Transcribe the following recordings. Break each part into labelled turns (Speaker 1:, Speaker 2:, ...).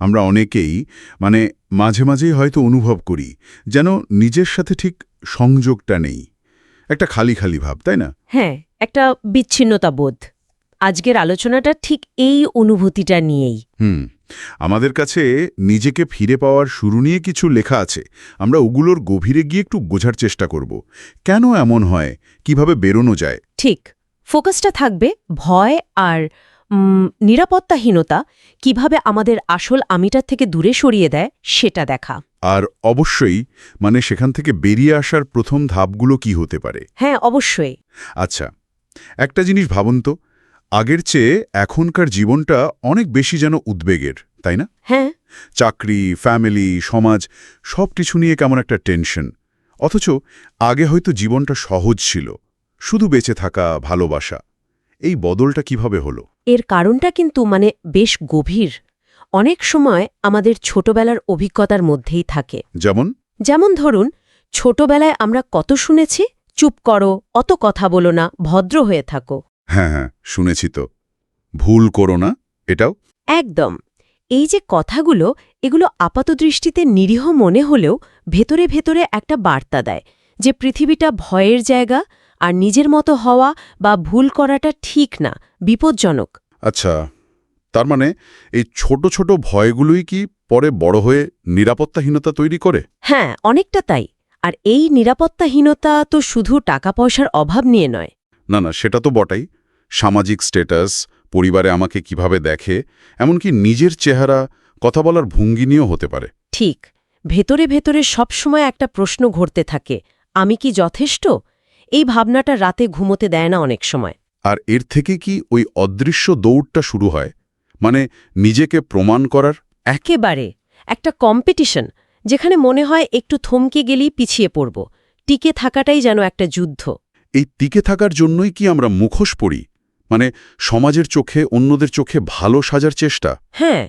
Speaker 1: আমরা অনেকেই মাঝে মাঝেই হয়তো অনুভব করি যেন নিজের সাথে ঠিক সংযোগটা নেই, একটা খালি খালি ভাব, তাই না?
Speaker 2: হ্যাঁ, একটা বিচ্ছিন্নতা বোধ। আজকের আলোচনাটা ঠিক এই অনুভূতিটা নিয়েই।
Speaker 1: আমাদের কাছে নিজেকে ফিরে পাওয়ার শুরু নিয়ে কিছু লেখা আছে। আমরা ওগুলোর গভীরে গিয়ে একটু বোঝার চেষ্টা করব। কেন এমন হয়, কিভাবে বেরোনো যায়।
Speaker 2: ঠিক, ফোকাসটা থাকবে ভয় আর নিরাপত্তাহীনতা কিভাবে আমাদের আসল আমিটার থেকে দূরে সরিয়ে দেয় সেটা দেখা।
Speaker 1: আর অবশ্যই সেখান থেকে বেরিয়ে আসার প্রথম ধাপগুলো কি হতে পারে।
Speaker 2: হ্যাঁ, অবশ্যই।
Speaker 1: আচ্ছা, একটা জিনিস ভাবুন তো, আগের চেয়ে এখনকার জীবনটা অনেক বেশি যেন উদ্বেগের, তাই না?
Speaker 2: হ্যাঁ।
Speaker 1: চাকরি, ফ্যামিলি, সমাজ সব কিছু নিয়ে কেমন একটা টেনশন। অথচ আগে হয়তো জীবনটা সহজ ছিল, শুধু বেঁচে থাকা, ভালোবাসা। এই বদলটা কিভাবে হলো?
Speaker 2: এর কারণটা কিন্তু বেশ গভীর। অনেক সময় আমাদের ছোটবেলার অভিজ্ঞতার মধ্যেই থাকে।
Speaker 1: যেমন
Speaker 2: ধরুন, ছোটবেলায় আমরা কত শুনেছি, চুপ করো, অত কথা বলো না, ভদ্র হয়ে থাকো।
Speaker 1: হ্যাঁ, শুনেছি তো। ভুল করো না, এটাও।
Speaker 2: একদম। এই যে কথাগুলো, এগুলো আপাতদৃষ্টিতে নিরীহ মনে হলেও ভেতরে ভেতরে একটা বার্তা দেয় যে পৃথিবীটা ভয়ের জায়গা, আর নিজের মতো হওয়া বা ভুল করাটা ঠিক না, বিপজ্জনক।
Speaker 1: আচ্ছা, তার এই ছোট ছোট ভয়গুলোই কি পরে বড় হয়ে নিরাপত্তাহীনতা তৈরি করে?
Speaker 2: হ্যাঁ, অনেকটা তাই। আর এই নিরাপত্তাহীনতা তো শুধু টাকা পয়সার অভাব নিয়ে নয়।
Speaker 1: না, সেটা তো বটেই। সামাজিক স্ট্যাটাস, পরিবারে আমাকে কিভাবে দেখে, এমনকি নিজের চেহারা, কথা বলার ভঙ্গি নিয়েও হতে পারে।
Speaker 2: ঠিক, ভেতরে ভেতরে সবসময় একটা প্রশ্ন ঘুরতে থাকে, আমি কি যথেষ্ট? এই ভাবনাটা রাতে ঘুমোতে দেয় না অনেক সময়।
Speaker 1: আর এর থেকে কি ওই অদৃশ্য দৌড়টা শুরু হয়, নিজেকে প্রমাণ করার?
Speaker 2: একেবারে একটা কম্পিটিশন, যেখানে মনে হয় একটু থমকে গেলেই পিছিয়ে পড়ব। টিকে থাকাটাই যেন একটা যুদ্ধ।
Speaker 1: এই টিকে থাকার জন্যই কি আমরা মুখোশ পরি? সমাজের চোখে, অন্যদের চোখে ভালো সাজার চেষ্টা?
Speaker 2: হ্যাঁ,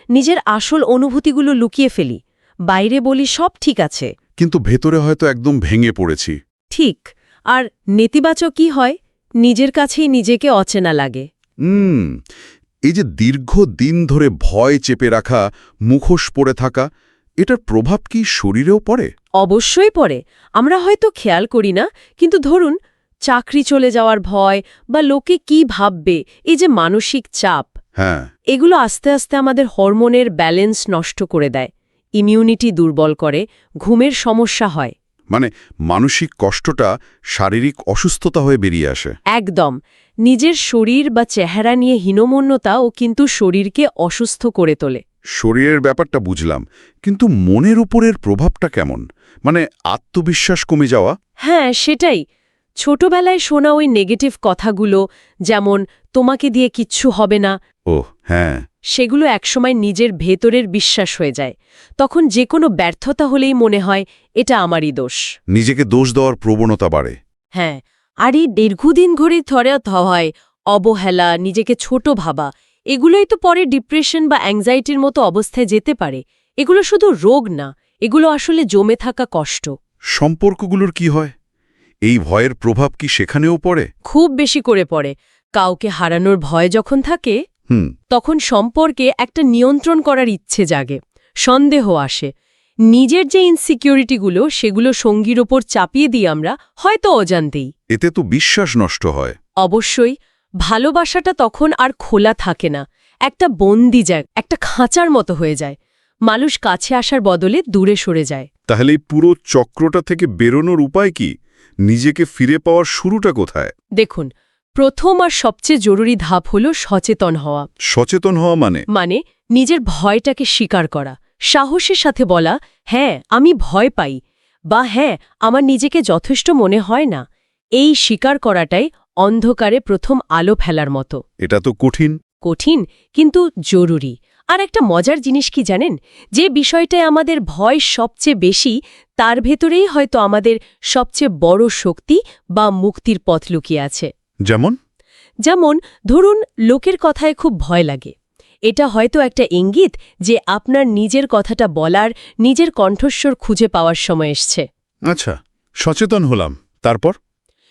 Speaker 2: নিজের আসল অনুভূতিগুলো লুকিয়ে ফেলি। বাইরে বলি সব ঠিক আছে,
Speaker 1: কিন্তু ভেতরে হয়তো একদম ভেঙে পড়েছি।
Speaker 2: ঠিক। আর নেতিবাচক কি হয়, নিজের কাছেই নিজেকে অচেনা লাগে।
Speaker 1: এই যে দীর্ঘদিন ধরে ভয় চেপে রাখা, মুখোশ পরে থাকা, এটার প্রভাব কি শরীরেও পড়ে?
Speaker 2: অবশ্যই পড়ে। আমরা হয়তো খেয়াল করি না, কিন্তু ধরুন চাকরি চলে যাওয়ার ভয় বা লোকে কি ভাববে, এই যে মানসিক চাপ,
Speaker 1: হ্যাঁ,
Speaker 2: এগুলো আস্তে আস্তে আমাদের হরমোনের ব্যালেন্স নষ্ট করে দেয়, ইমিউনিটি দুর্বল করে, ঘুমের সমস্যা হয়।
Speaker 1: মানসিক কষ্টটা শারীরিক অসুস্থতা হয়ে বেরিয়ে আসে।
Speaker 2: একদম। নিজের শরীর বা চেহারা নিয়ে হীনমন্যতাও কিন্তু শরীরকে অসুস্থ করে তোলে।
Speaker 1: শরীরের ব্যাপারটা বুঝলাম, কিন্তু মনের উপরের প্রভাবটা কেমন? আত্মবিশ্বাস কমে যাওয়া?
Speaker 2: হ্যাঁ, সেটাই। ছোটবেলায় শোনা ওই নেগেটিভ কথাগুলো, যেমন তোমাকে দিয়ে কিচ্ছু হবে না,
Speaker 1: ওহ হ্যাঁ,
Speaker 2: সেগুলো একসময় নিজের ভেতরের বিশ্বাস হয়ে যায়। তখন যে কোনো ব্যর্থতা হলেই মনে হয় এটা আমারই দোষ।
Speaker 1: নিজেকে দোষ দেওয়ার প্রবণতা বাড়ে।
Speaker 2: হ্যাঁ, আর এই দীর্ঘদিন ধরে ধরে হয় অবহেলা, নিজেকে ছোট ভাবা, এগুলোই তো পরে ডিপ্রেশন বা অ্যাংজাইটির মতো অবস্থায় যেতে পারে। এগুলো শুধু রোগ না, এগুলো আসলে জমে থাকা কষ্ট।
Speaker 1: সম্পর্কগুলোর কি হয়? এই ভয়ের প্রভাব কি সেখানেও পড়ে?
Speaker 2: খুব বেশি করে পড়ে। কাউকে হারানোর ভয় যখন থাকে, তখন সম্পর্কে একটা নিয়ন্ত্রণ করার ইচ্ছে জাগে, সন্দেহ আসে। নিজের যে ইনসিকিউরিটিগুলো, সেগুলো সঙ্গীর ওপর চাপিয়ে দিই আমরা, হয়তো অজান্তেই।
Speaker 1: এতে তো বিশ্বাস নষ্ট হয়।
Speaker 2: অবশ্যই। ভালোবাসাটা তখন আর খোলা থাকে না, একটা বন্দি যায়, একটা খাঁচার মতো হয়ে যায়। মানুষ কাছে আসার বদলে দূরে সরে যায়।
Speaker 1: তাহলে এই পুরো চক্রটা থেকে বেরোনোর উপায় কি? নিজেকে ফিরে পাওয়ার শুরুটা কোথায়?
Speaker 2: দেখুন, প্রথম আর সবচেয়ে জরুরি ধাপ হল সচেতন হওয়া।
Speaker 1: সচেতন হওয়া
Speaker 2: নিজের ভয়টাকে স্বীকার করা, সাহসের সাথে বলা, হ্যাঁ আমি ভয় পাই, বা হ্যাঁ আমার নিজেকে যথেষ্ট মনে হয় না। এই স্বীকার করাটাই অন্ধকারে প্রথম আলো ফেলার মতো।
Speaker 1: এটা তো কঠিন,
Speaker 2: কিন্তু জরুরি। আর একটা মজার জিনিস কি জানেন, যে বিষয়টায় আমাদের ভয় সবচেয়ে বেশি, তার ভেতরেই হয়তো আমাদের সবচেয়ে বড় শক্তি বা মুক্তির পথ লুকিয়ে আছে। যেমন ধরুন, লোকের কথায় খুব ভয় লাগে। এটা হয়তো একটা ইঙ্গিত যে আপনার নিজের কথাটা বলার, নিজের কণ্ঠস্বর খুঁজে পাওয়ার সময় এসছে।
Speaker 1: আচ্ছা, সচেতন হলাম, তারপর?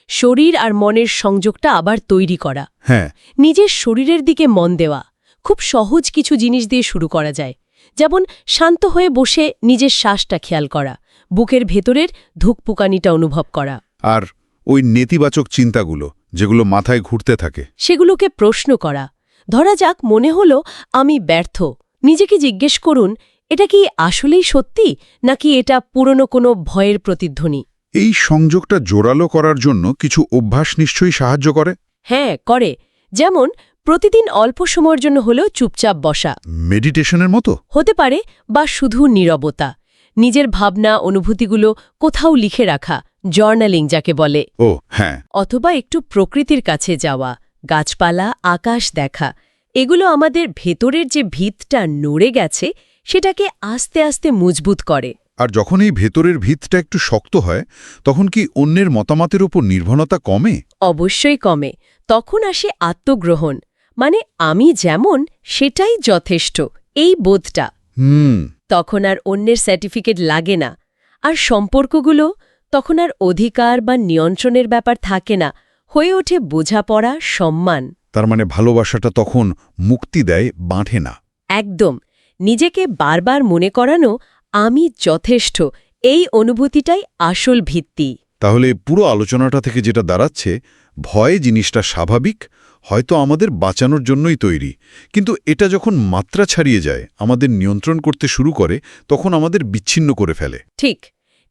Speaker 2: শরীর আর মনের সংযোগটা আবার তৈরি করা।
Speaker 1: হ্যাঁ,
Speaker 2: নিজের শরীরের দিকে মন দেওয়া। খুব সহজ কিছু জিনিস দিয়ে শুরু করা যায়, যেমন শান্ত হয়ে বসে নিজের শ্বাসটা খেয়াল করা, বুকের ভেতরের ধুকপুকানিটা অনুভব করা।
Speaker 1: আর ওই নেতিবাচক চিন্তাগুলো যেগুলো মাথায় ঘুরতে থাকে,
Speaker 2: সেগুলোকে প্রশ্ন করা। ধরা যাক মনে হলো আমি ব্যর্থ, নিজেকে জিজ্ঞেস করুন এটা কি আসলেই সত্যি নাকি এটা পুরনো কোনো ভয়ের প্রতিধ্বনি।
Speaker 1: এই সংযোগটা জোরালো করার জন্য কিছু অভ্যাস নিশ্চয়ই সাহায্য করে।
Speaker 2: হ্যাঁ, করে। যেমন প্রতিদিন অল্প সময়ের জন্য হলেও চুপচাপ বসা
Speaker 1: মেডিটেশনের মতো?
Speaker 2: হতে পারে, বা শুধু নীরবতা, নিজের ভাবনা অনুভূতিগুলো কোথাও লিখে রাখা, জার্নালিং যাকে বলে।
Speaker 1: ও হ্যাঁ।
Speaker 2: অথবা একটু প্রকৃতির কাছে যাওয়া, গাছপালা, আকাশ দেখা। এগুলো আমাদের ভেতরের যে ভিতটা নড়ে গেছে সেটাকে আস্তে আস্তে মজবুত করে।
Speaker 1: আর যখন এই ভেতরের ভিতটা একটু শক্ত হয়, তখন কি অন্যের মতামতের উপর নির্ভরতা কমে?
Speaker 2: অবশ্যই কমে। তখন আসে আত্মগ্রহণ, মানে আমি যেমন সেটাই যথেষ্ট, এই বোধটা। তখন আর অন্যের সার্টিফিকেট লাগে না। আর সম্পর্কগুলো তখন আর অধিকার বা নিয়ন্ত্রণের ব্যাপার থাকে না, হয়ে ওঠে বোঝাপড়া, সম্মান।
Speaker 1: তার মানে ভালোবাসাটা তখন মুক্তি দেয়, বাঁধে না।
Speaker 2: একদম। নিজেকে বারবার মনে করানো আমি যথেষ্ট, এই অনুভূতিটাই আসল ভিত্তি।
Speaker 1: তাহলে পুরো আলোচনাটা থেকে যেটা দাঁড়াচ্ছে, ভয় জিনিসটা স্বাভাবিক, হয়তো আমাদের বাঁচানোর জন্যই তৈরি, কিন্তু এটা যখন মাত্রা ছাড়িয়ে যায়, আমাদের নিয়ন্ত্রণ করতে শুরু করে, তখন আমাদের বিচ্ছিন্ন করে ফেলে।
Speaker 2: ঠিক।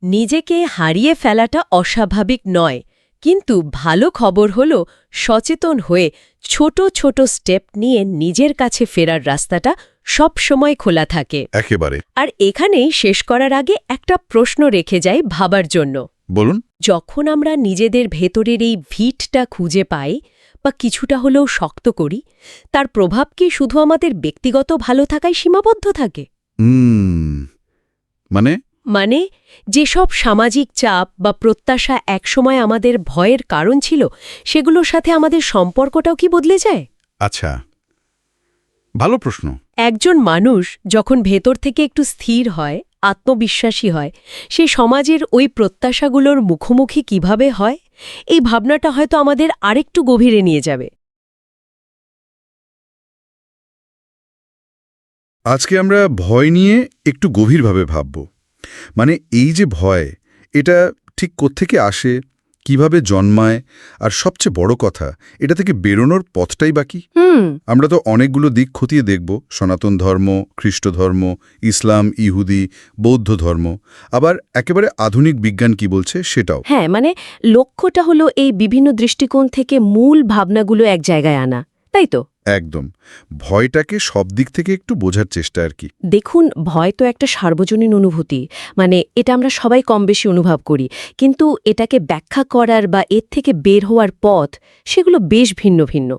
Speaker 2: নিজেকে হারিয়ে ফেলাটা অস্বাভাবিক নয়, কিন্তু ভালো খবর হলো সচেতন হয়ে ছোট ছোট স্টেপ নিয়ে নিজের কাছে ফেরার রাস্তাটা সব সময় খোলা থাকে।
Speaker 1: একেবারে।
Speaker 2: আর এখানেই শেষ করার আগে একটা প্রশ্ন রেখে যাই ভাবার জন্য।
Speaker 1: বলুন।
Speaker 2: যখন আমরা নিজেদের ভেতরের এই ভিতটা খুঁজে পাই বা কিছুটা হলেও শক্ত করি, তার প্রভাব কি শুধু আমাদের ব্যক্তিগত ভালো থাকায় সীমাবদ্ধ থাকে? মানে যেসব সামাজিক চাপ বা প্রত্যাশা একসময় আমাদের ভয়ের কারণ ছিল, সেগুলোর সাথে আমাদের সম্পর্কটাও কি বদলে যায়?
Speaker 1: আচ্ছা, ভালো প্রশ্ন।
Speaker 2: একজন মানুষ যখন ভেতর থেকে একটু স্থির হয়, আত্মবিশ্বাসী হয়, সে সমাজের ওই প্রত্যাশাগুলোর মুখোমুখি কিভাবে হয়, এই ভাবনাটা হয়তো আমাদের আরেকটু গভীরে নিয়ে যাবে।
Speaker 1: আজকে আমরা ভয় নিয়ে একটু গভীরভাবে ভাবব। মানে এই যে ভয়, এটা ঠিক কোত্থেকে আসে, কিভাবে জন্মায়, আর সবচেয়ে বড় কথা, এটা থেকে বেরোনোর পথটাই বাকি। আমরা তো অনেকগুলো দিক খতিয়ে দেখব, সনাতন ধর্ম, খ্রিস্ট ধর্ম, ইসলাম, ইহুদি, বৌদ্ধ ধর্ম, আবার একেবারে আধুনিক বিজ্ঞান কি বলছে সেটাও।
Speaker 2: হ্যাঁ, মানে লক্ষ্যটা হলো এই বিভিন্ন দৃষ্টিকোণ থেকে মূল ভাবনাগুলো এক জায়গায় আনা, তাই তো?
Speaker 1: একদম। ভয়টাকে সব দিক থেকে একটু বোঝার চেষ্টা আর কি।
Speaker 2: দেখুন, ভয় তো একটা সার্বজনীন অনুভূতি, মানে এটা আমরা সবাই কম বেশি অনুভব করি, কিন্তু এটাকে ব্যাখ্যা করার বা এর থেকে বের হওয়ার পথ, সেগুলো বেশ ভিন্ন ভিন্ন।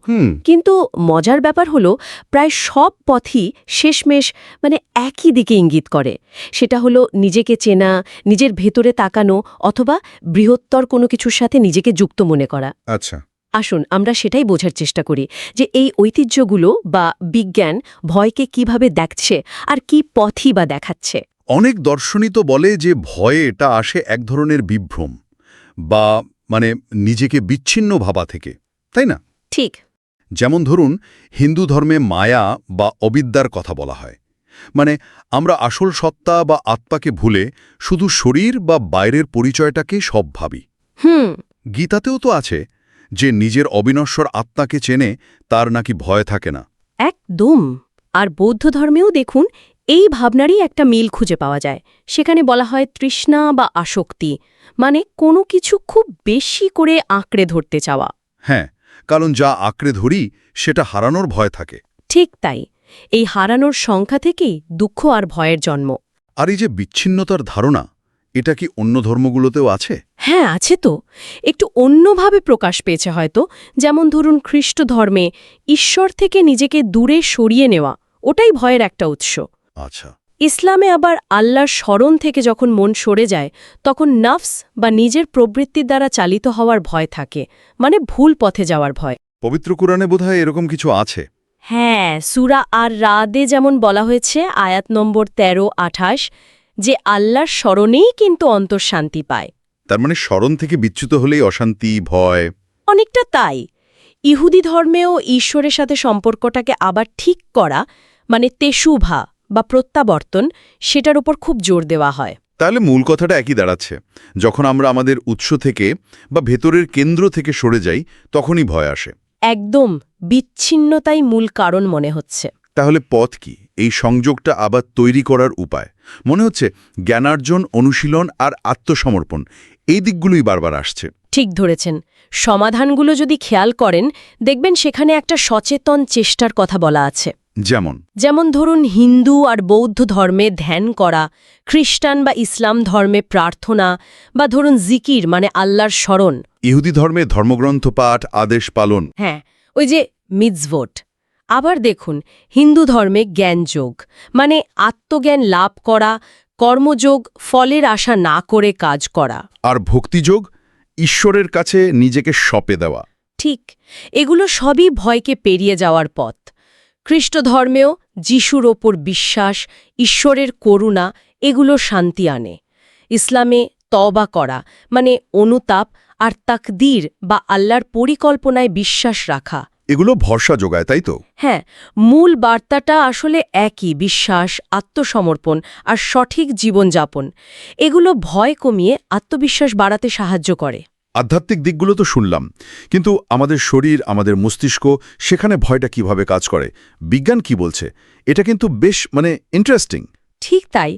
Speaker 2: কিন্তু মজার ব্যাপার হলো প্রায় সব পথই শেষমেশ মানে একই দিকে ইঙ্গিত করে। সেটা হলো নিজেকে চেনা, নিজের ভেতরে তাকানো, অথবা বৃহত্তর কোনো কিছুর সাথে নিজেকে যুক্ত মনে করা।
Speaker 1: আচ্ছা,
Speaker 2: আসুন আমরা সেটাই বোঝার চেষ্টা করি যে এই ঐতিহ্যগুলো বা বিজ্ঞান ভয়কে কিভাবে দেখছে আর কি পথই বা দেখাচ্ছে।
Speaker 1: অনেক দর্শনই তো বলে যে ভয়ে এটা আসে এক ধরনের বিভ্রম বা নিজেকে বিচ্ছিন্ন ভাবা থেকে, তাই না?
Speaker 2: ঠিক।
Speaker 1: যেমন ধরুন, হিন্দু ধর্মে মায়া বা অবিদ্যার কথা বলা হয়। মানে আমরা আসল সত্তা বা আত্মাকে ভুলে শুধু শরীর বা বাইরের পরিচয়টাকে সব ভাবি। গীতাতেও তো আছে যে নিজের অবিনশ্বর আত্মাকে চেনে তার নাকি ভয় থাকে না।
Speaker 2: একদম। আর বৌদ্ধ ধর্মেও দেখুন এই ভাবনারই একটা মিল খুঁজে পাওয়া যায়। সেখানে বলা হয় তৃষ্ণা বা আসক্তি, মানে কোনো কিছু খুব বেশি করে আঁকড়ে ধরতে চাওয়া।
Speaker 1: হ্যাঁ, কারণ যা আঁকড়ে ধরি সেটা হারানোর ভয় থাকে।
Speaker 2: ঠিক তাই। এই হারানোর সংখ্যা থেকেই দুঃখ আর ভয়ের জন্ম।
Speaker 1: আর এই যে বিচ্ছিন্নতার ধারণা, এটা কি অন্য ধর্মগুলোতেও আছে?
Speaker 2: হ্যাঁ, আছে তো। একটু অন্যভাবে প্রকাশ পেয়েছে হয়তো। যেমন ধরুন খ্রিস্ট ধর্মে ঈশ্বর থেকে নিজেকে দূরে সরিয়ে নেওয়া, ওটাই ভয়ের একটা উৎস।
Speaker 1: আচ্ছা।
Speaker 2: ইসলামে আবার আল্লাহর স্মরণ থেকে যখন মন সরে যায়, তখন নফস বা নিজের প্রবৃত্তির দ্বারা চালিত হওয়ার ভয় থাকে, মানে ভুল পথে যাওয়ার ভয়।
Speaker 1: পবিত্র কুরআনে বোধহয় এরকম কিছু আছে।
Speaker 2: হ্যাঁ, সূরা আর রাদে যেমন বলা হয়েছে আয়াত নম্বর 13-28, যে আল্লাহর স্মরণেই কিন্তু অন্তর্শান্তি পায়।
Speaker 1: তার মানে স্মরণ থেকে বিচ্যুত হলেই অশান্তি, ভয়।
Speaker 2: অনেকটা তাই। ইহুদি ধর্মেও ঈশ্বরের সাথে সম্পর্কটাকে আবার ঠিক করা, মানে তেশুভা বা প্রত্যাবর্তন সেটার উপর খুব জোর দেওয়া হয়।
Speaker 1: তাহলে মূল কথাটা একই দাঁড়াচ্ছে, যখন আমরা আমাদের উৎস থেকে বা ভেতরের কেন্দ্র থেকে সরে যাই তখনই ভয় আসে।
Speaker 2: একদম বিচ্ছিন্নতাই মূল কারণ মনে হচ্ছে।
Speaker 1: তাহলে পথ কি? এই সংযোগটা আবার তৈরি করার উপায় মনে হচ্ছে জ্ঞানার্জন, অনুশীলন আর আত্মসমর্পণ, এই দিকগুলোই বারবার আসছে।
Speaker 2: ঠিক ধরেছেন। সমাধানগুলো যদি খেয়াল করেন দেখবেন সেখানে একটা সচেতন চেষ্টার কথা বলা আছে।
Speaker 1: যেমন
Speaker 2: ধরুন হিন্দু আর বৌদ্ধ ধর্মে ধ্যান করা, খ্রিস্টান বা ইসলাম ধর্মে প্রার্থনা, বা ধরুন জিকির মানে আল্লাহর স্মরণ।
Speaker 1: ইহুদি ধর্মে ধর্মগ্রন্থ পাঠ, আদেশ পালন।
Speaker 2: হ্যাঁ, ওই যে মিৎজভট। আবার দেখুন হিন্দু ধর্মে জ্ঞানযোগ মানে আত্মজ্ঞান লাভ করা, কর্মযোগ ফলের আশা না করে কাজ করা।
Speaker 1: আর ভক্তিযোগ, ঈশ্বরের কাছে নিজেকে সঁপে দেওয়া।
Speaker 2: ঠিক, এগুলো সবই ভয়কে পেরিয়ে যাওয়ার পথ। খ্রিস্ট ধর্মেও যিশুর ওপর বিশ্বাস, ঈশ্বরের করুণা, এগুলো শান্তি আনে। ইসলামে তওবা করা মানে অনুতাপ আর তাকদীর বা আল্লাহর পরিকল্পনায় বিশ্বাস রাখা।
Speaker 1: এগুলো ভরসা যোগায়, তাই তো?
Speaker 2: হ্যাঁ, মূল বার্তাটা আসলে একই, বিশ্বাস, আত্মসমর্পণ আর সঠিক জীবনযাপন। এগুলো ভয় কমিয়ে আত্মবিশ্বাস বাড়াতে সাহায্য করে।
Speaker 1: আধ্যাত্মিক দিকগুলো তো শুনলাম, কিন্তু আমাদের শরীর, আমাদের মস্তিষ্ক, সেখানে ভয়টা কিভাবে কাজ করে? বিজ্ঞান কি বলছে? এটা কিন্তু বেশ ইন্টারেস্টিং।
Speaker 2: ঠিক তাই,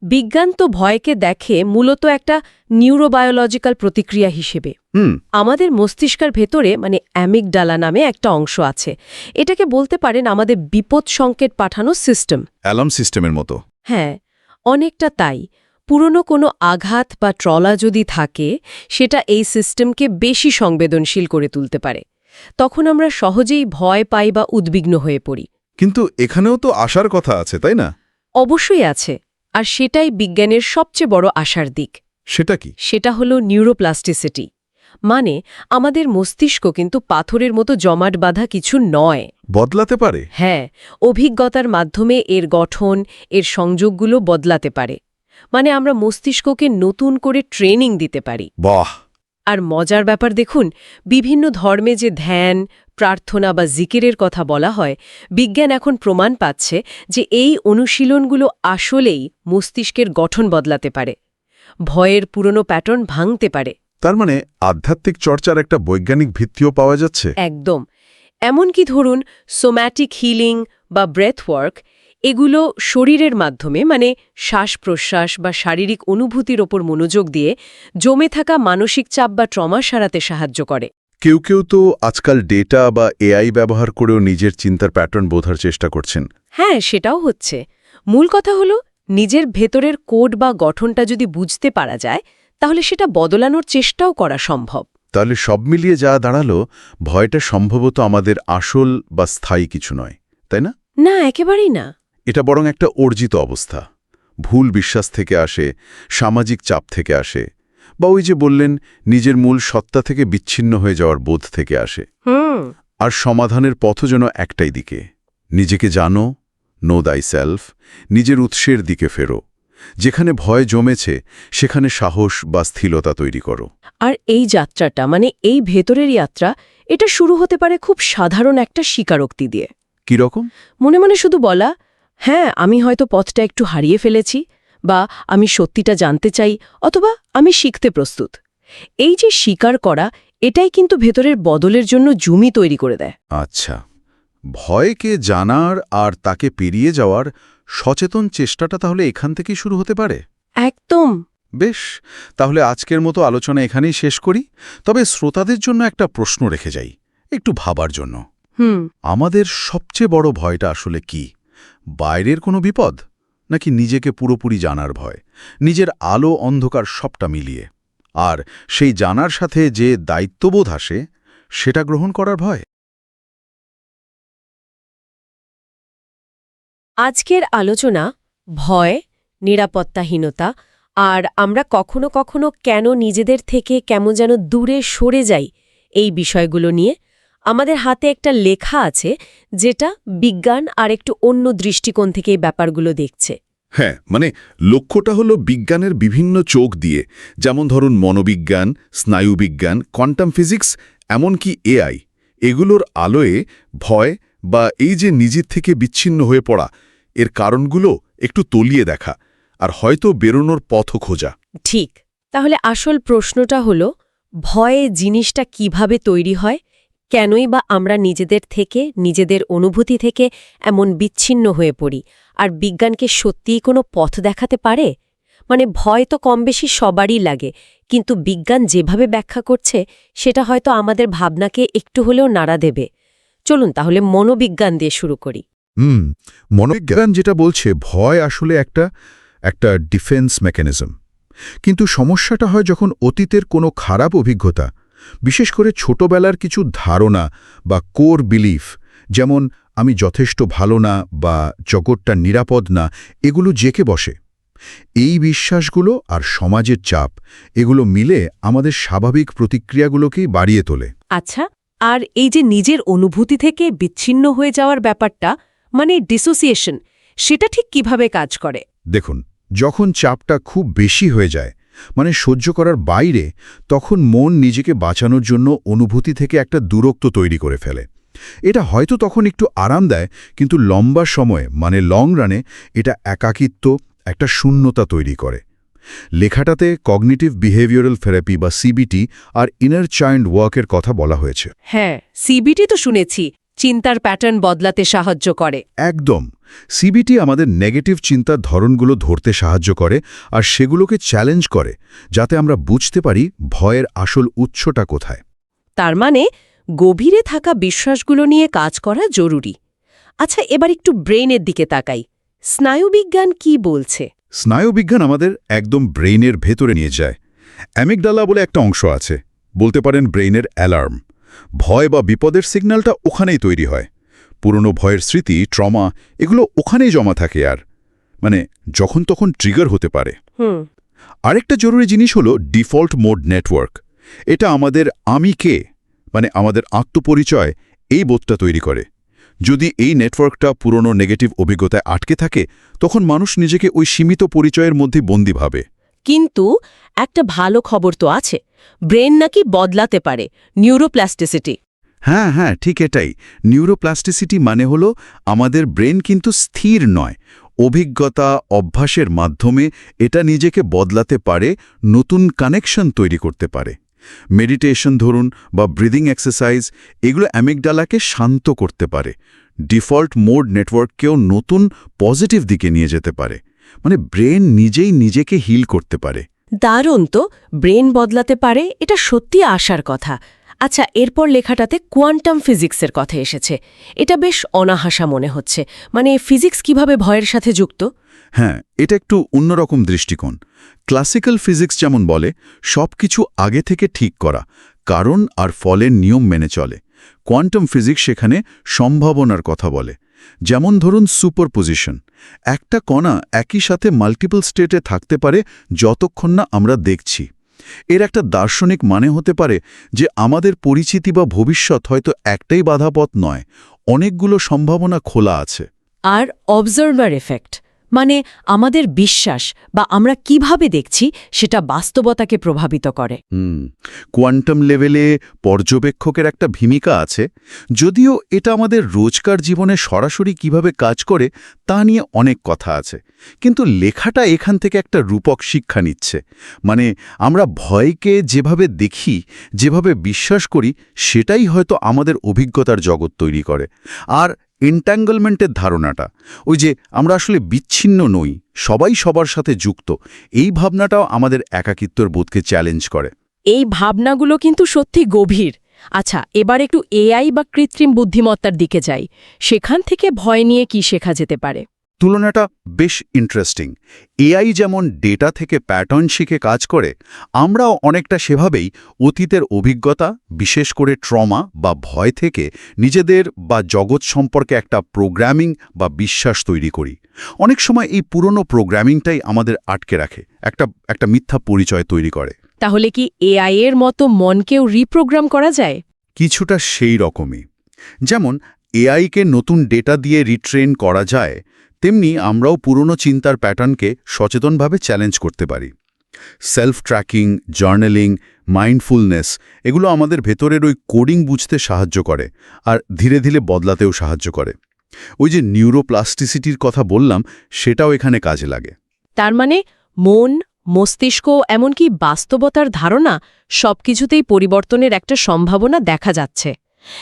Speaker 2: বিজ্ঞান তো ভয়কে দেখে মূলত একটা নিউরোবায়োলজিক্যাল প্রতিক্রিয়া হিসেবে। আমাদের মস্তিষ্কের ভেতরে অ্যামিগডালা নামে একটা অংশ আছে। এটাকে বলতে পারেন আমাদের বিপদ সংকেত পাঠানো সিস্টেম।
Speaker 1: অ্যালার্ম সিস্টেমের মতো।
Speaker 2: হ্যাঁ, অনেকটা তাই। পুরনো কোনো আঘাত বা ট্রলা যদি থাকে, সেটা এই সিস্টেমকে বেশি সংবেদনশীল করে তুলতে পারে। তখন আমরা সহজেই ভয় পাই বা উদ্বিগ্ন হয়ে পড়ি।
Speaker 1: কিন্তু এখানেও তো আশার কথা আছে, তাই না?
Speaker 2: অবশ্যই আছে, আর সেটাই বিজ্ঞানের সবচেয়ে বড় আশার দিক।
Speaker 1: সেটা কি?
Speaker 2: সেটা হলো নিউরোপ্লাস্টিসিটি। মানে আমাদের মস্তিষ্ক কিন্তু পাথরের মতো জমাট বাঁধা কিছু নয়,
Speaker 1: বদলাতে পারে।
Speaker 2: হ্যাঁ, অভিজ্ঞতার মাধ্যমে এর গঠন, এর সংযোগগুলো বদলাতে পারে। মানে আমরা মস্তিষ্ককে নতুন করে ট্রেনিং দিতে পারি।
Speaker 1: বাহ!
Speaker 2: আর মজার ব্যাপার দেখুন, বিভিন্ন ধর্মে যে ধ্যান, প্রার্থনা বা জিকিরের কথা বলা হয়, বিজ্ঞান এখন প্রমাণ পাচ্ছে যে এই অনুশীলনগুলো আসলেই মস্তিষ্কের গঠন বদলাতে পারে, ভয়ের পুরনো প্যাটার্ন ভাঙতে পারে।
Speaker 1: তার মানে আধ্যাত্মিক চর্চার একটা বৈজ্ঞানিক ভিত্তিও পাওয়া যাচ্ছে।
Speaker 2: একদম। এমনকি ধরুন সোম্যাটিক হিলিং বা ব্রেথওয়ার্ক, এগুলো শরীরের মাধ্যমে শ্বাস-প্রশ্বাস বা শারীরিক অনুভূতির ওপর মনোযোগ দিয়ে জমে থাকা মানসিক চাপ বা ট্রমা সারাতে সাহায্য করে।
Speaker 1: কেউ কেউ তো আজকাল ডেটা বা এআই ব্যবহার করেও নিজের চিন্তার প্যাটার্ন বোঝার চেষ্টা করছেন।
Speaker 2: হ্যাঁ, সেটাও হচ্ছে। মূল কথা হলো নিজের ভেতরের কোড বা গঠনটা যদি বুঝতে পারা যায়, তাহলে সেটা বদলানোর চেষ্টাও করা সম্ভব।
Speaker 1: তাহলে সব মিলিয়ে যা দাঁড়ালো, ভয়টা সম্ভবত আমাদের আসল বা স্থায়ী কিছু নয়, তাই না?
Speaker 2: না, একেবারেই না।
Speaker 1: এটা বরং একটা অর্জিত অবস্থা। ভুল বিশ্বাস থেকে আসে, সামাজিক চাপ থেকে আসে, বা ওই যে বললেন নিজের মূল সত্তা থেকে বিচ্ছিন্ন হয়ে যাওয়ার বোধ থেকে আসে। আর সমাধানের পথও যেন একটাই দিকে, নিজেকে জানো, নো দাই সেলফ, নিজের উৎসের দিকে ফেরো। যেখানে ভয় জমেছে সেখানে সাহস বা স্থিরতা তৈরি করো।
Speaker 2: আর এই যাত্রাটা এই ভেতরের যাত্রা, এটা শুরু হতে পারে খুব সাধারণ একটা স্বীকারোক্তি দিয়ে।
Speaker 1: কিরকম?
Speaker 2: মনে মনে শুধু বলা, হ্যাঁ, আমি হয়তো পথটা একটু হারিয়ে ফেলেছি, বা আমি সত্যিটা জানতে চাই, অথবা আমি শিখতে প্রস্তুত। এই যে স্বীকার করা, এটাই কিন্তু ভেতরের বদলের জন্য জমি তৈরি করে দেয়।
Speaker 1: আচ্ছা, ভয়কে জানার আর তাকে পেরিয়ে যাওয়ার সচেতন চেষ্টাটা তাহলে এখান থেকেই শুরু হতে পারে।
Speaker 2: একদম।
Speaker 1: বেশ, তাহলে আজকের মতো আলোচনা এখানেই শেষ করি। তবে শ্রোতাদের জন্য একটা প্রশ্ন রেখে যাই, একটু ভাবার জন্য। আমাদের সবচেয়ে বড় ভয়টা আসলে কি? বাইরের কোনো বিপদ, নাকি নিজেকে পুরোপুরি জানার ভয়, নিজের আলো অন্ধকার সবটা মিলিয়ে? আর সেই জানার সাথে যে দায়িত্ববোধ আসে, সেটা গ্রহণ করার ভয়?
Speaker 2: আজকের আলোচনা ভয়, নিরাপত্তাহীনতা, আর আমরা কখনো কখনো কেন নিজেদের থেকে কেমন যেন দূরে সরে যাই, এই বিষয়গুলো নিয়ে। আমাদের হাতে একটা লেখা আছে যেটা বিজ্ঞান আর একটু অন্য দৃষ্টিকোণ থেকে এই ব্যাপারগুলো দেখছে।
Speaker 1: হ্যাঁ, লক্ষ্যটা হলো বিজ্ঞানের বিভিন্ন চোখ দিয়ে, যেমন ধরুন মনোবিজ্ঞান, স্নায়ুবিজ্ঞান, কোয়ান্টাম ফিজিক্স, এমনকি এআই, এগুলোর আলোয়ে ভয় বা এই যে নিজের থেকে বিচ্ছিন্ন হয়ে পড়া, এর কারণগুলো একটু তলিয়ে দেখা আর হয়তো বেরোনোর পথও খোঁজা।
Speaker 2: ঠিক। তাহলে আসল প্রশ্নটা হলো, ভয় জিনিসটা কিভাবে তৈরি হয়, কেনই বা আমরা নিজেদের থেকে, নিজেদের অনুভূতি থেকে এমন বিচ্ছিন্ন হয়ে পড়ি, আর বিজ্ঞানকে সত্যিই কোনো পথ দেখাতে পারে? মানে ভয় তো কমবেশি সবারই লাগে, কিন্তু বিজ্ঞান যেভাবে ব্যাখ্যা করছে সেটা হয়তো আমাদের ভাবনাকে একটু হলেও নাড়া দেবে। চলুন তাহলে মনোবিজ্ঞান দিয়ে শুরু করি।
Speaker 1: মনোবিজ্ঞান যেটা বলছে ভয় আসলে একটা ডিফেন্স মেকানিজম। কিন্তু সমস্যাটা হয় যখন অতীতের কোনো খারাপ অভিজ্ঞতা, বিশেষ করে ছোটবেলার কিছু ধারণা বা কোর বিলিফ, যেমন আমি যথেষ্ট ভালো না বা জগৎটা নিরাপদ না, এগুলো জেকে বসে। এই বিশ্বাসগুলো আর সমাজের চাপ, এগুলো মিলে আমাদের স্বাভাবিক প্রতিক্রিয়াগুলোকেই বাড়িয়ে তোলে।
Speaker 2: আচ্ছা, আর এই যে নিজের অনুভূতি থেকে বিচ্ছিন্ন হয়ে যাওয়ার ব্যাপারটা, মানে ডিসোসিয়েশন, সেটা ঠিক কিভাবে কাজ করে?
Speaker 1: দেখুন, যখন চাপটা খুব বেশি হয়ে যায়, মানে সহ্য করার বাইরে, তখন মন নিজেকে বাঁচানোর জন্য অনুভূতি থেকে একটা দূরত্ব তৈরি করে ফেলে। এটা হয়তো তখন একটু আরাম দেয়, কিন্তু লম্বা সময়ে, মানে লং রানে, এটা একাকিত্ব, একটা শূন্যতা তৈরি করে। লেখাটাতে কগনিটিভ বিহেভিয়ারাল থেরাপি বা সিবিটি আর ইনার চাইল্ড ওয়ার্কের কথা বলা হয়েছে।
Speaker 2: হ্যাঁ, সিবিটি তো শুনেছি, চিন্তার প্যাটার্ন বদলাতে সাহায্য করে।
Speaker 1: একদম। সিবিটি আমাদের নেগেটিভ চিন্তার ধরনগুলো ধরতে সাহায্য করে আর সেগুলোকে চ্যালেঞ্জ করে, যাতে আমরা বুঝতে পারি ভয়ের আসল উৎসটা কোথায়।
Speaker 2: তার মানে গভীরে থাকা বিশ্বাসগুলো নিয়ে কাজ করা জরুরি। আচ্ছা, এবার একটু ব্রেইনের দিকে তাকাই। স্নায়ুবিজ্ঞান কি বলছে?
Speaker 1: স্নায়ুবিজ্ঞান আমাদের একদম ব্রেইনের ভেতরে নিয়ে যায়। অ্যামিগডালা বলে একটা অংশ আছে, বলতে পারেন ব্রেইনের অ্যালার্ম। ভয় বা বিপদের সিগন্যালটা ওখানেই তৈরি হয়। পুরনো ভয়ের স্মৃতি, ট্রমা, এগুলো ওখানেই জমা থাকে, আর মানে যখন তখন ট্রিগার হতে পারে। আরেকটা জরুরি জিনিস হলো ডিফল্ট মোড নেটওয়ার্ক। এটা আমাদের আমি কে, মানে আমাদের আত্মপরিচয়, এই বোধটা তৈরি করে। যদি এই নেটওয়ার্কটা পুরনো নেগেটিভ অভিজ্ঞতায় আটকে থাকে, তখন মানুষ নিজেকে ওই সীমিত পরিচয়ের মধ্যে বন্দী ভাবে।
Speaker 2: কিন্তু একটা ভালো খবর তো আছে, ব্রেন নাকি বদলাতে পারে, নিউরোপ্লাস্টিসিটি।
Speaker 1: হ্যাঁ, ঠিক এটাই। নিউরোপ্লাস্টিসিটি মানে হলো আমাদের ব্রেন কিন্তু স্থির নয়। অভিজ্ঞতা, অভ্যাসের মাধ্যমে এটা নিজেকে বদলাতে পারে, নতুন কানেকশন তৈরি করতে পারে। মেডিটেশন ধরুন বা ব্রিদিং এক্সারসাইজ, এগুলো অ্যামিগডালাকে শান্ত করতে পারে। ডিফল্ট মোড নেটওয়ার্ককেও নতুন পজিটিভ দিকে নিয়ে যেতে পারে। মানে ব্রেন নিজেই নিজেকে হিল করতে পারে।
Speaker 2: দারুণ তো, ব্রেন বদলাতে পারে, এটা সত্যি আশার কথা। আচ্ছা, এরপর লেখাটাতে কোয়ান্টাম ফিজিক্সের কথা এসেছে। এটা বেশ অনাহাসা মনে হচ্ছে। মানে ফিজিক্স কিভাবে ভয়ের সাথে যুক্ত?
Speaker 1: হ্যাঁ, এটা একটু অন্যরকম দৃষ্টিকোণ। ক্লাসিক্যাল ফিজিক্স যেমন বলে সব কিছু আগে থেকে ঠিক করা, কারণ আর ফলের নিয়ম মেনে চলে। কোয়ান্টাম ফিজিক্স সেখানে সম্ভাবনার কথা বলে। যেমন ধরুন সুপারপোজিশন, একটা কণা একই সাথে মাল্টিপল স্টেটে থাকতে পারে যতক্ষণ না আমরা দেখছি। এর একটা দার্শনিক মানে হতে পারে যে আমাদের পরিচিতি বা ভবিষ্যৎ হয়তো একটাই বাধাপথ নয়, অনেকগুলো সম্ভাবনা খোলা আছে।
Speaker 2: আর অবজার্ভার এফেক্ট, মানে আমাদের বিশ্বাস বা আমরা কিভাবে দেখছি সেটা বাস্তবতাকে প্রভাবিত করে।
Speaker 1: কোয়ান্টাম লেভেলে পর্যবেক্ষকের একটা ভূমিকা আছে, যদিও এটা আমাদের রোজকার জীবনে সরাসরি কিভাবে কাজ করে তা নিয়ে অনেক কথা আছে। কিন্তু লেখাটা এখান থেকে একটা রূপক শিক্ষা নিচ্ছে। মানে আমরা ভয়কে যেভাবে দেখি, যেভাবে বিশ্বাস করি, সেটাই হয়তো আমাদের অভিজ্ঞতার জগৎ তৈরি করে। আর এন্ট্যাঙ্গলমেন্টের ধারণাটা, ওই যে আমরা আসলে বিচ্ছিন্ন নই, সবাই সবার সাথে যুক্ত, এই ভাবনাটাও আমাদের একাকিত্বের বোধকে চ্যালেঞ্জ করে।
Speaker 2: এই ভাবনাগুলো কিন্তু সত্যি গভীর। আচ্ছা, এবার একটু এআই বা কৃত্রিম বুদ্ধিমত্তার দিকে যাই। সেখান থেকে ভয় নিয়ে কি শেখা যেতে পারে?
Speaker 1: তুলনাটা বেশ ইন্টারেস্টিং। এআই যেমন ডেটা থেকে প্যাটার্ন শিখে কাজ করে, আমরাও অনেকটা সেভাবেই অতীতের অভিজ্ঞতা, বিশেষ করে ট্রমা বা ভয় থেকে নিজেদের বা জগৎ সম্পর্কে একটা প্রোগ্রামিং বা বিশ্বাস তৈরি করি। অনেক সময় এই পুরনো প্রোগ্রামিংটাই আমাদের আটকে রাখে, একটা মিথ্যা পরিচয় তৈরি করে।
Speaker 2: তাহলে কি এআই এর মতো মনকেও রিপ্রোগ্রাম করা যায়?
Speaker 1: কিছুটা সেই রকমই। যেমন এআইকে নতুন ডেটা দিয়ে রিট্রেন করা যায়, তেমনি আমরাও পুরনো চিন্তার প্যাটার্নকে সচেতনভাবে চ্যালেঞ্জ করতে পারি। সেলফ ট্র্যাকিং, জার্নালিং, মাইন্ডফুলনেস, এগুলো আমাদের ভেতরের ওই কোডিং বুঝতে সাহায্য করে আর ধীরে ধীরে বদলাতেও সাহায্য করে। ওই যে নিউরোপ্লাস্টিসিটির কথা বললাম, সেটাও এখানে কাজে লাগে।
Speaker 2: তার মানে মন, মস্তিষ্ক, এমনকি বাস্তবতার ধারণা সবকিছুতেই পরিবর্তনের একটা সম্ভাবনা দেখা যাচ্ছে।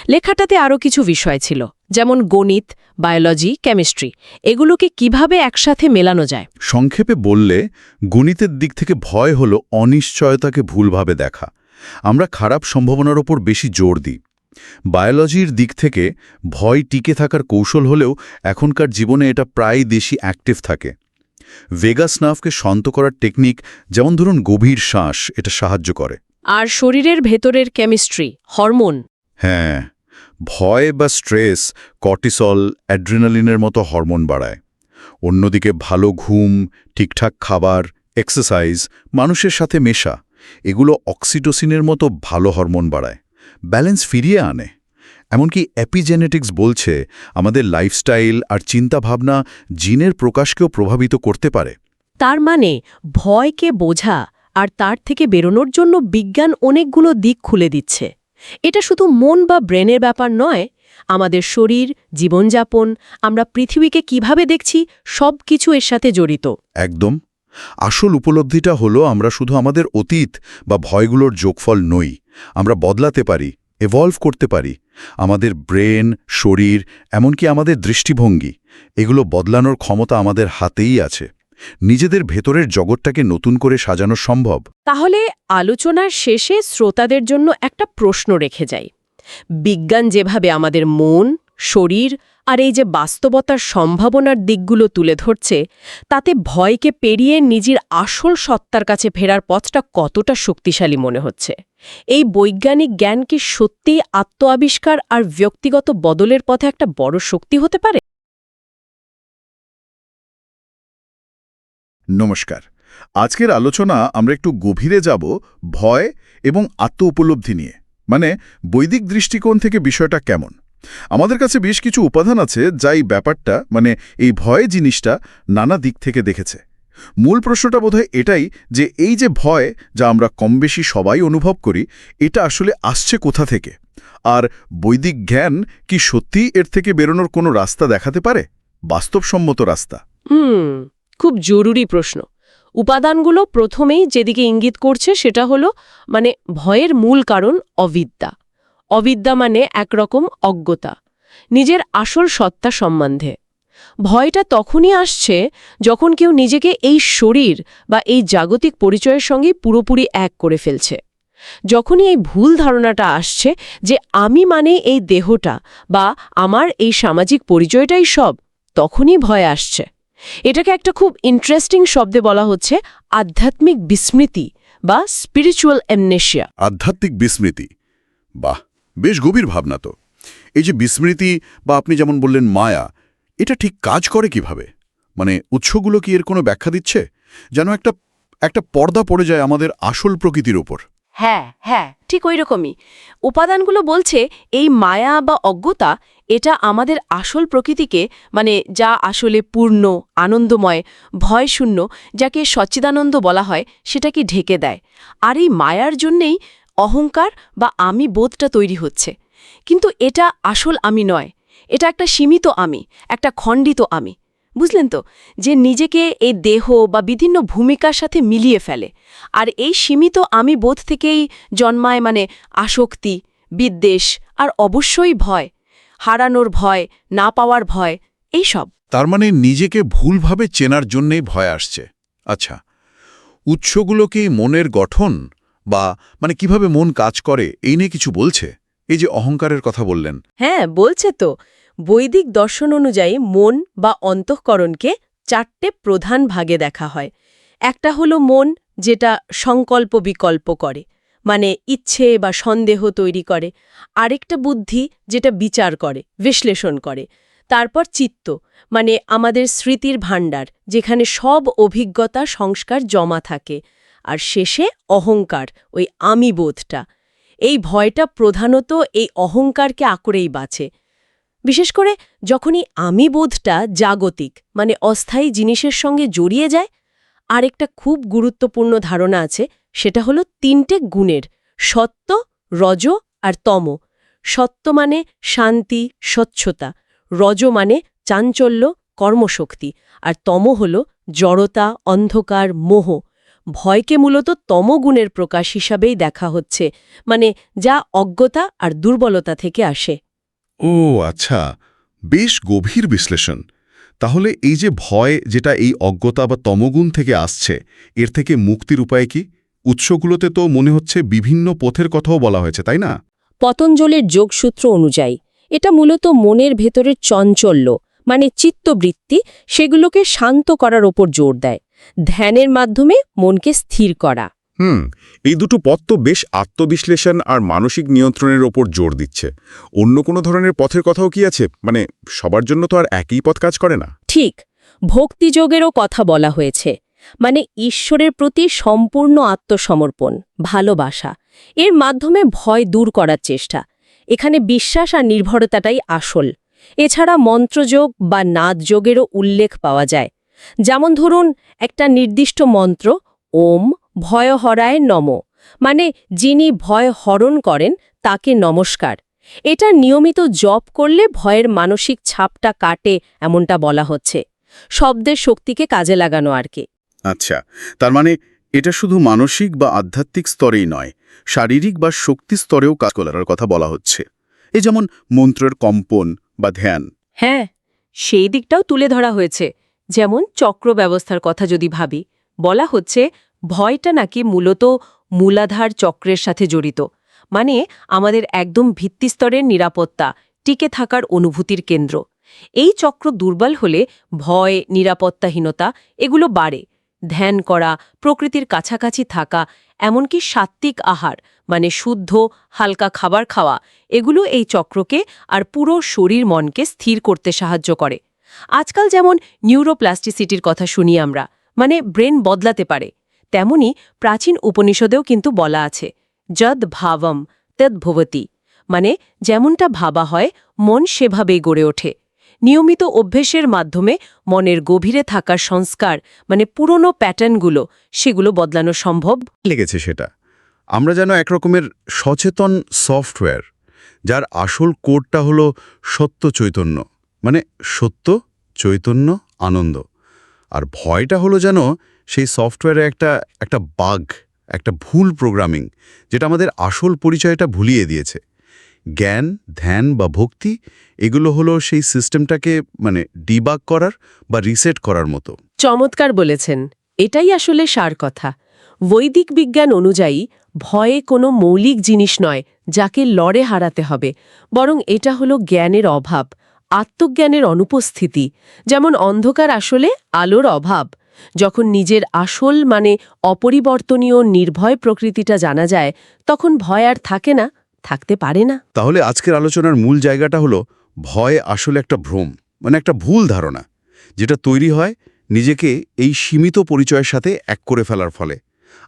Speaker 2: লেখাটাতে আরও কিছু বিষয় ছিল, যেমন গণিত, বায়োলজি, কেমিস্ট্রি। এগুলোকে কিভাবে একসাথে মেলানো যায়?
Speaker 1: সংক্ষেপে বললে, গণিতের দিক থেকে ভয় হলো অনিশ্চয়তাকে ভুলভাবে দেখা। আমরা খারাপ সম্ভাবনার ওপর বেশি জোর দিই। বায়োলজির দিক থেকে ভয় টিকে থাকার কৌশল হলেও এখনকার জীবনে এটা প্রায় বেশি অ্যাক্টিভ থাকে। ভেগাস নার্ভকে শান্ত করার টেকনিক, যেমন ধরুন গভীর শ্বাস, এটা সাহায্য করে।
Speaker 2: আর শরীরের ভেতরের কেমিস্ট্রি, হরমোন।
Speaker 1: হ্যাঁ, ভয় বা স্ট্রেস কর্টিসল, অ্যাড্রিনালিনের মতো হরমোন বাড়ায়। অন্যদিকে ভালো ঘুম, ঠিকঠাক খাবার, এক্সারসাইজ, মানুষের সাথে মেশা, এগুলো অক্সিটোসিনের মতো ভালো হরমোন বাড়ায়, ব্যালেন্স ফিরিয়ে আনে। এমনকি এপিজেনেটিক্স বলছে আমাদের লাইফস্টাইল আর চিন্তাভাবনা জিনের প্রকাশকেও প্রভাবিত করতে পারে।
Speaker 2: তার মানে ভয়কে বোঝা আর তার থেকে বেরোনোর জন্য বিজ্ঞান অনেকগুলো দিক খুলে দিচ্ছে। এটা শুধু মন বা ব্রেনের ব্যাপার নয়, আমাদের শরীর, জীবনযাপন, আমরা পৃথিবীকে কিভাবে দেখছি, সব কিছু এর সাথে জড়িত।
Speaker 1: একদম। আসল উপলব্ধিটা হলো আমরা শুধু আমাদের অতীত বা ভয়গুলোর যোগফল নই। আমরা বদলাতে পারি, এভলভ করতে পারি। আমাদের ব্রেন, শরীর, এমনকি আমাদের দৃষ্টিভঙ্গি, এগুলো বদলানোর ক্ষমতা আমাদের হাতেই আছে। নিজেদের ভেতরের জগৎটাকে নতুন করে সাজানো সম্ভব।
Speaker 2: তাহলে আলোচনার শেষে শ্রোতাদের জন্য একটা প্রশ্ন রেখে যাই। বিজ্ঞান যেভাবে আমাদের মন, শরীর আর এই যে বাস্তবতার সম্ভাবনার দিকগুলো তুলে ধরছে, তাতে ভয়কে পেরিয়ে নিজের আসল সত্তার কাছে ফেরার পথটা কতটা শক্তিশালী মনে হচ্ছে? এই বৈজ্ঞানিক জ্ঞান কি সত্যিই আত্ম-আবিষ্কার আর ব্যক্তিগত বদলের পথে একটা বড় শক্তি হতে পারে?
Speaker 1: নমস্কার। আজকের আলোচনা আমরা একটু গভীরে যাব ভয় এবং আত্ম উপলব্ধি নিয়ে, মানে বৈদিক দৃষ্টিকোণ থেকে বিষয়টা কেমন। আমাদের কাছে বেশ কিছু উপাদান আছে যা এই ব্যাপারটা, মানে এই ভয় জিনিসটা নানা দিক থেকে দেখেছে। মূল প্রশ্নটা বোধহয় এটাই যে এই যে ভয়, যা আমরা কমবেশি সবাই অনুভব করি, এটা আসলে আসছে কোথা থেকে? আর বৈদিক জ্ঞান কি সত্যিই এর থেকে বেরোনোর কোনো রাস্তা দেখাতে পারে, বাস্তবসম্মত রাস্তা?
Speaker 2: খুব জরুরি প্রশ্ন। উপাদানগুলো প্রথমেই যেদিকে ইঙ্গিত করছে সেটা হলো, মানে ভয়ের মূল কারণ অবিদ্যা। অবিদ্যা মানে একরকম অজ্ঞতা, নিজের আসল সত্তা সম্বন্ধে। ভয়টা তখনই আসছে যখন কেউ নিজেকে এই শরীর বা এই জাগতিক পরিচয়ের সঙ্গে পুরোপুরি এক করে ফেলছে। যখনই এই ভুল ধারণাটা আসছে যে আমি মানে এই দেহটা বা আমার এই সামাজিক পরিচয়টাই সব, তখনই ভয় আসছে। এটাকে একটা খুব ইন্টারেস্টিং শব্দে বলা হচ্ছে আধ্যাত্মিক বিস্মৃতি বা স্পিরিচুয়াল অ্যামনেশিয়া।
Speaker 1: আধ্যাত্মিক বিস্মৃতি, বাহ, বেশ গভীর ভাবনা তো। এই যে বিস্মৃতি বা আপনি যেমন বললেন মায়া, এটা ঠিক কাজ করে কিভাবে? মানে উৎসগুলো কি এর কোনো ব্যাখ্যা দিচ্ছে? যেন একটা পর্দা পড়ে যায় আমাদের আসল প্রকৃতির ওপর।
Speaker 2: হ্যাঁ, ঠিক ওই রকমই। উপাদানগুলো বলছে এই মায়া বা অজ্ঞতা, এটা আমাদের আসল প্রকৃতিকে, মানে যা আসলে পূর্ণ, আনন্দময়, ভয়শূন্য, যাকে সচ্চিদানন্দ বলা হয়, সেটাকে ঢেকে দেয়। আর এই মায়ার জন্যেই অহংকার বা আমি বোধটা তৈরি হচ্ছে। কিন্তু এটা আসল আমি নয়, এটা একটা সীমিত আমি, একটা খণ্ডিত আমি। বুঝলেন তো, যে নিজেকে এই দেহ বা বিভিন্ন ভূমিকার সাথে মিলিয়ে ফেলে। আর এই সীমিত আমি বোধ থেকেই জন্মায় মানে আসক্তি, বিদ্বেষ আর অবশ্যই ভয়, হারানোর ভয়, না পাওয়ার ভয়, এই সব।
Speaker 1: তার মানে নিজেকে ভুলভাবে চেনার জন্যেই ভয় আসছে। আচ্ছা, উৎসগুলো কি মনের গঠন বা মানে কিভাবে মন কাজ করে এই নিয়ে কিছু বলছে? এই যে অহংকারের কথা বললেন।
Speaker 2: হ্যাঁ, বলছে তো। বৈদিক দর্শন অনুযায়ী মন বা অন্তঃকরণকে 4টে প্রধান ভাগে দেখা হয়। একটা হলো মন, যেটা সংকল্প বিকল্প করে, মানে ইচ্ছে বা সন্দেহ তৈরি করে। আরেকটা বুদ্ধি, যেটা বিচার করে, বিশ্লেষণ করে। তারপর চিত্ত, মানে আমাদের স্মৃতির ভাণ্ডার, যেখানে সব অভিজ্ঞতা, সংস্কার জমা থাকে। আর শেষে অহংকার, ওই আমি বোধটা। এই ভয়টা প্রধানত এই অহংকারকে আঁকড়েই বাঁচে। বিশেষ করে যখনই আমি বোধটা জাগতিক, মানে অস্থায়ী জিনিসের সঙ্গে জড়িয়ে যায়। আরেকটা খুব গুরুত্বপূর্ণ ধারণা আছে, সেটা হলো 3টে গুণের, সত্ত্ব, রজ আর তম। সত্ত্ব মানে শান্তি, স্বচ্ছতা, রজ মানে চাঞ্চল্য, কর্মশক্তি, আর তম হল জড়তা, অন্ধকার, মোহ। ভয়কে মূলত তমগুণের প্রকাশ হিসাবেই দেখা হচ্ছে, মানে যা অজ্ঞতা আর দুর্বলতা থেকে আসে।
Speaker 3: ও আচ্ছা, বেশ গভীর বিশ্লেষণ। তাহলে এই যে ভয়, যেটা এই অজ্ঞতা বা তমগুণ থেকে আসছে, এর থেকে মুক্তির উপায় কি? উৎসগুলোতে তো মনে হচ্ছে বিভিন্ন পথের কথাও বলা হয়েছে, তাই না?
Speaker 2: পতঞ্জলের যোগসূত্র অনুযায়ী এটা মূলত মনের ভেতরের চঞ্চল্য, মানে চিত্তবৃত্তি, সেগুলোকে শান্ত করার ওপর জোর দেয়। ধ্যানের মাধ্যমে মনকে স্থির করা।
Speaker 3: এই দুটো পথ তো বেশ আত্মবিশ্লেষণ আর মানসিক নিয়ন্ত্রণের ওপর জোর দিচ্ছে। অন্য কোনো ধরনের পথের কথাও কি আছে? মানে সবার জন্য তো আর একই পথ কাজ করে না।
Speaker 2: ঠিক, ভক্তিযোগেরও কথা বলা হয়েছে, মানে ঈশ্বরের প্রতি সম্পূর্ণ আত্মসমর্পণ, ভালোবাসা। এর মাধ্যমে ভয় দূর করার চেষ্টা। এখানে বিশ্বাস আর নির্ভরতাটাই আসল। এছাড়া মন্ত্রযোগ বা নাদযোগেরও উল্লেখ পাওয়া যায়। যেমন ধরুন, একটা নির্দিষ্ট মন্ত্র, ওম ভয়হরায় নম, মানে যিনি ভয় হরণ করেন তাকে নমস্কার। এটা নিয়মিত জপ করলে ভয়ের মানসিক ছাপটা কাটে, এমনটা বলা হচ্ছে। শব্দের শক্তিকে কাজে লাগানো আর কি।
Speaker 1: আচ্ছা, তার মানে এটা শুধু মানসিক বা আধ্যাত্মিক স্তরেই নয়, শারীরিক বা শক্তি স্তরেও কাজ করার কথা বলা হচ্ছে। এই যেমন মন্ত্রের কম্পন বা ধ্যান।
Speaker 2: হ্যাঁ, সেই দিকটাও তুলে ধরা হয়েছে। যেমন চক্র ব্যবস্থার কথা যদি ভাবি, বলা হচ্ছে ভয়টা নাকি মূলত মূলাধার চক্রের সাথে জড়িত, মানে আমাদের একদম ভিত্তিস্তরের নিরাপত্তা, টিকে থাকার অনুভূতির কেন্দ্র। এই চক্র দুর্বল হলে ভয়, নিরাপত্তাহীনতা এগুলো বাড়ে। ধ্যান করা, প্রকৃতির কাছাকাছি থাকা, এমনকি সাত্ত্বিক আহার, মানে শুদ্ধ হালকা খাবার খাওয়া, এগুলো এই চক্রকে আর পুরো শরীর মনকে স্থির করতে সাহায্য করে। আজকাল যেমন নিউরোপ্লাস্টিসিটির কথা শুনি আমরা, মানে ব্রেন বদলাতে পারে, তেমনি প্রাচীন উপনিষদেও কিন্তু বলা আছে যদ ভাবম তদ ভবতি, মানে যেমনটা ভাবা হয় মন সেভাবেই গড়ে ওঠে। নিয়মিত অভ্যেসের মাধ্যমে মনের গভীরে থাকা সংস্কার, মানে পুরনো প্যাটার্নগুলো, সেগুলো বদলানো সম্ভব।
Speaker 1: লেগেছে সেটা। আমরা যেন একরকমের সচেতন সফটওয়্যার, যার আসল কোডটা হলো সত্য চৈতন্য, মানে সত্য, চৈতন্য, আনন্দ। আর ভয়টা হলো যেন সেই সফটওয়্যারে একটা বাগ, একটা ভুল প্রোগ্রামিং, যেটা আমাদের আসল পরিচয়টা ভুলিয়ে দিয়েছে। জ্ঞান, ধ্যান বা ভক্তি, এগুলো হলো সেই সিস্টেমটাকে মানে ডিবাগ করার বা রিসেট করার মতো।
Speaker 2: চমৎকার বলেছেন। এটাই আসলে সার কথা। বৈদিক বিজ্ঞান অনুযায়ী ভয়ে কোনো মৌলিক জিনিস নয় যাকে লড়ে হারাতে হবে, বরং এটা হলো জ্ঞানের অভাব, আত্মজ্ঞানের অনুপস্থিতি। যেমন অন্ধকার আসলে আলোর অভাব। যখন নিজের আসল, মানে অপরিবর্তনীয় নির্ভয় প্রকৃতিটা জানা যায়, তখন ভয় আর থাকে না, থাকতে পারে না।
Speaker 1: তাহলে আজকের আলোচনার মূল জায়গাটা হলো ভয় আসলে একটা ভ্রম, মানে একটা ভুল ধারণা, যেটা তৈরি হয় নিজেকে এই সীমিত পরিচয়ের সাথে এক করে ফেলার ফলে।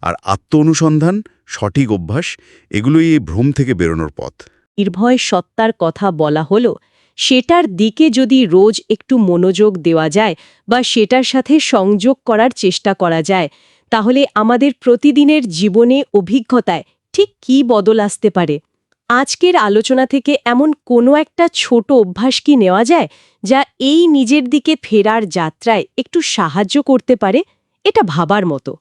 Speaker 1: আর আত্ম-অনুসন্ধান, সঠিক অভ্যাস, এগুলোই এই ভ্রম থেকে বেরোনোর পথ।
Speaker 2: নির্ভয় সত্তার কথা বলা হলো, সেটার দিকে যদি রোজ একটু মনোযোগ দেওয়া যায় বা সেটার সাথে সংযোগ করার চেষ্টা করা যায়, তাহলে আমাদের প্রতিদিনের জীবনে, অভিজ্ঞতায় ঠিক কী বদল আসতে পারে। আজকের আলোচনা থেকে এমন কোনো একটা ছোট অভ্যাস কি নেওয়া যায় যা এই নিজের দিকে ফেরার যাত্রায় একটু সাহায্য করতে পারে? এটা ভাবার মতো।